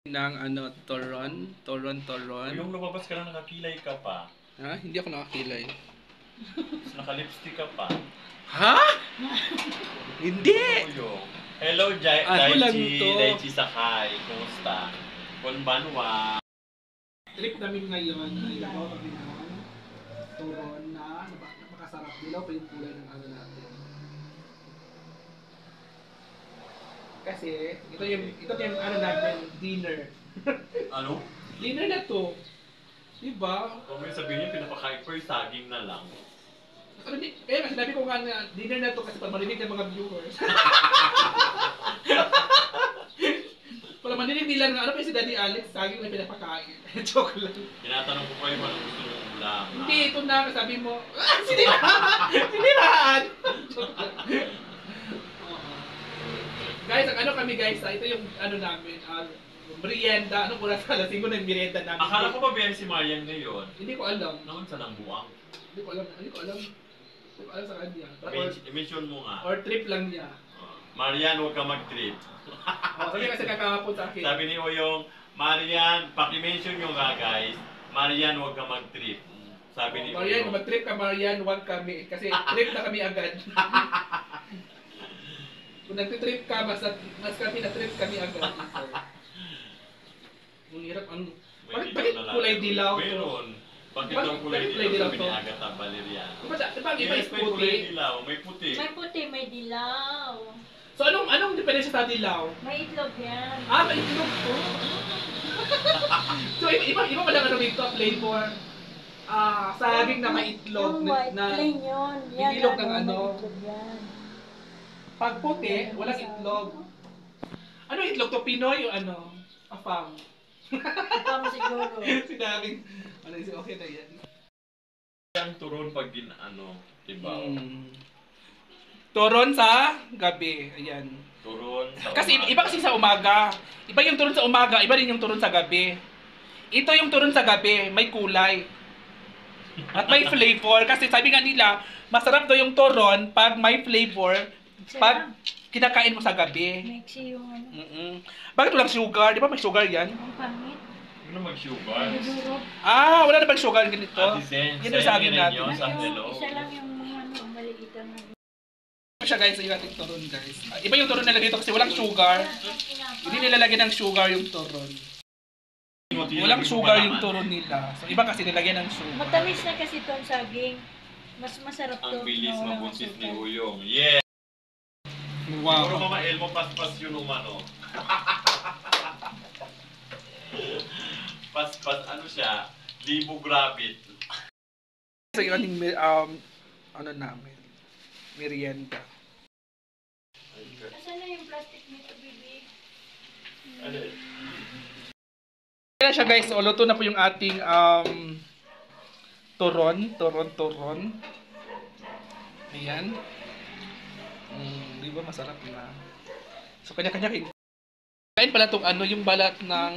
Ng toron. Yung lumabas ka lang nakakilay ka pa. Ha? Hindi ako nakakilay. Naka-lipstick ka pa. Ha? Hindi! Hello, Ako lang to. Daichi Sakai. Kumusta? Konbanwa. Trip namin ngayon, nilagaw kami ng toron na napakasarap. Dilaw pa yung kulay ng ano natin. Kasi, ito yung ano natin, dinner. Ano? Dinner na to. Diba? Kung may sabihin niya, pinapakain ko yung saging na lang. Ano di? Eh, sinabi ko nga na dinner na to kasi para marinig ng mga viewers. Para marinig nila na ano pa si Daddy Alex, saging na pinapakain. Joke lang. Tinatanong ko pa yung anong gusto mong ulam. Hindi, ito na, sabi mo, siniraan! Joke lang. Guys, ang ano kami guys, ito yung ano namin, merienda, anong oras ka, lasing ko na yung merienda namin. Akala ko ba biyahe si Marian ngayon? Hindi ko alam. Naman sa nang buwang. Hindi ko alam sa kanya. I-mention mo nga. Or trip lang niya. Marian, huwag ka mag-trip. Sabi kasi kakahapon sa akin. Sabi ni Oyong, Marian, paki-mention nyo nga guys, Marian, huwag ka mag-trip. Sabi ni Marian, Oyong. kung mag-trip ka Marian, huwag kami. Kasi trip na kami agad. Kung nag-trip ka, mas kami na-trip kami agad. Ang hirap, bakit kulay dilaw to? Meron. Bakit ang kulay dilaw sabi ni Agatha Valeriano? Diba ang iba is May kulay puti? dilaw, may puti. May puti, may dilaw. So anong diferensya sa dilaw? May itlog yan. May itlog to. So iba pala ano dito, flavor. Saging na may itlog Yung white na plain yun. Yan, itlog ng may ano. itlog yan. Pag puti, walang itlog. Ano itlog to? Pinoy o ano? Afam. Afam siguro. Sinabing, okay na yan. Ang turon pag diba? Turon sa gabi. Ayan. Turon sa Kasi umaga. iba kasi sa umaga. Iba yung turon sa umaga, iba rin yung turon sa gabi. Ito yung turon sa gabi, may kulay. At may flavor. Kasi sabi nga nila, masarap daw yung turon pag may flavor, pag kinakain mo sa gabi. Mixi yung ano. Bakit walang sugar? Di ba may sugar yan? Ang pangit. Ano mag-sugar? Dudurog. Wala na bang sugar ganito? Yun yung sa akin natin. Sa Isa lang yung ano, maliitan na. Ito siya guys, yung ating turon guys. Iba yung turon nila dito kasi walang sugar. Hindi nilalagyan ng sugar yung turon. Walang sugar yung turon nila. So iba kasi nilagyan ng sugar. Matamis na kasi itong saging. Mas masarap to. Ang bilis na walang mabuntis ni asukal. Uyong. Yeah! Wow. Puro Mama Elmo paspas yun umano. Paspas, ano siya? Libog rabbit. So yung ating ano namin, merienda. Asan na yung plastic nito, baby? Ano? Kaya siya guys, so luto na po yung ating turon. Ayan. Di ba masarap na? So kanya-kanya kain pala tong ano, yung balat ng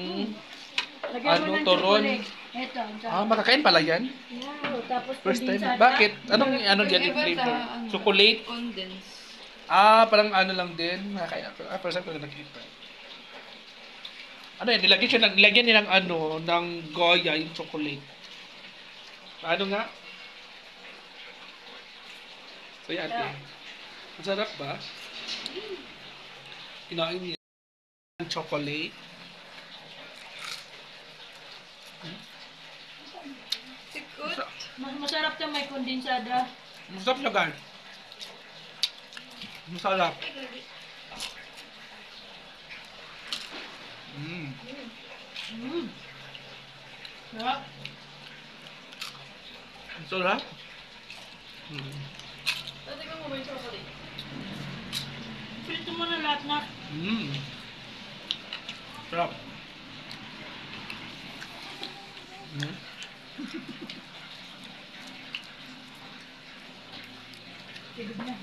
Lagyan mo ng turon. chocolate. Ito, ang sarap. Makakain pala yan? Yeah. Tapos First time. kondensada. Bakit? Anong dyan yung flavor? Chocolate? Condense. Parang ano lang din. Makakain ako. First time ko na nakita. Ano yan? Nilagyan nilang ano, ng Goya, yung chocolate. Ano nga? So yan ate. Masarap ba? Kinain niya ng chocolate. Sikot. Mas masarap to may kondensada. Masarap siya guys. Masarap. Sarap. Masarap. Tatignan mo ba yung chocolate? Prito mo na lahat na. Sarap. Tigod na.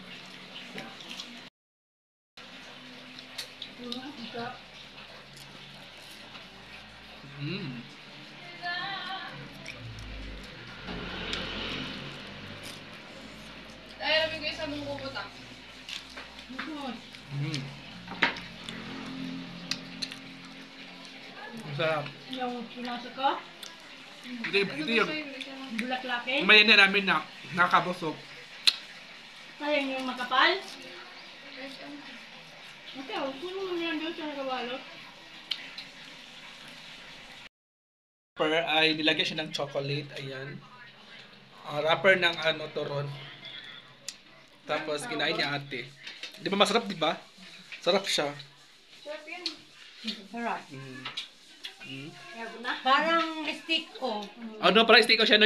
Ay, alam ko yung sa mong puputak. Masarap. Yung pinasa ko, Ito yung bulat-laki. may na namin na nakakabusog. Ayun yung makapal. Okay, puno mo yan doon sa nakabalot. Wrapper ay nilagyan siya ng chocolate. Ayan. Wrapper ng ano, turon. Tapos kinain ni ate. Di ba masarap, di ba? Sarap siya. Sarap yan. Sarap. Mm. Mm. Parang stick ko. Ano, parang stick ko siya, no?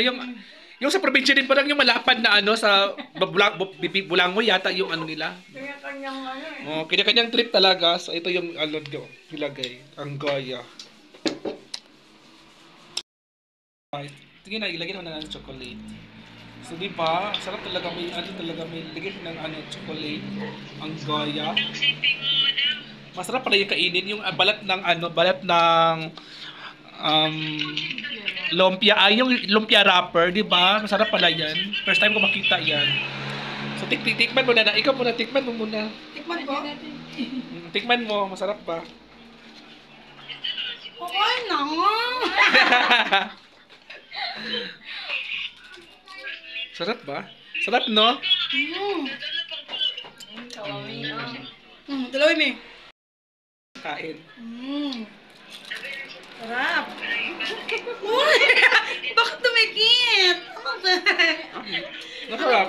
Yung sa probinsya din, parang yung malapad na ano, sa Bulangoy yata yung ano nila. Kaya kanyang ano eh. Oh, kanya-kanyang trip talaga. So, ito yung ano do, nilagay. Ang gaya. Ay, sige na, ilagay naman na ng chocolate. So, di ba? Sarap talaga may, ano talaga, may lagay ng ano, chocolate. Ang gaya. Masarap pala yung kainin. Yung balat ng ano, balat ng lumpia. Ay, yung lumpia wrapper, di ba? Masarap pala yan. First time ko makita yan. So, tikman mo na. Ikaw muna, tikman mo muna. Tikman ko? Tikman mo, masarap pa. Okay na nga. Sarap ba? Sarap, no? Tuloy mi. Kain. Sarap. Uy! Bakit tumikit? Ano ba? Masarap.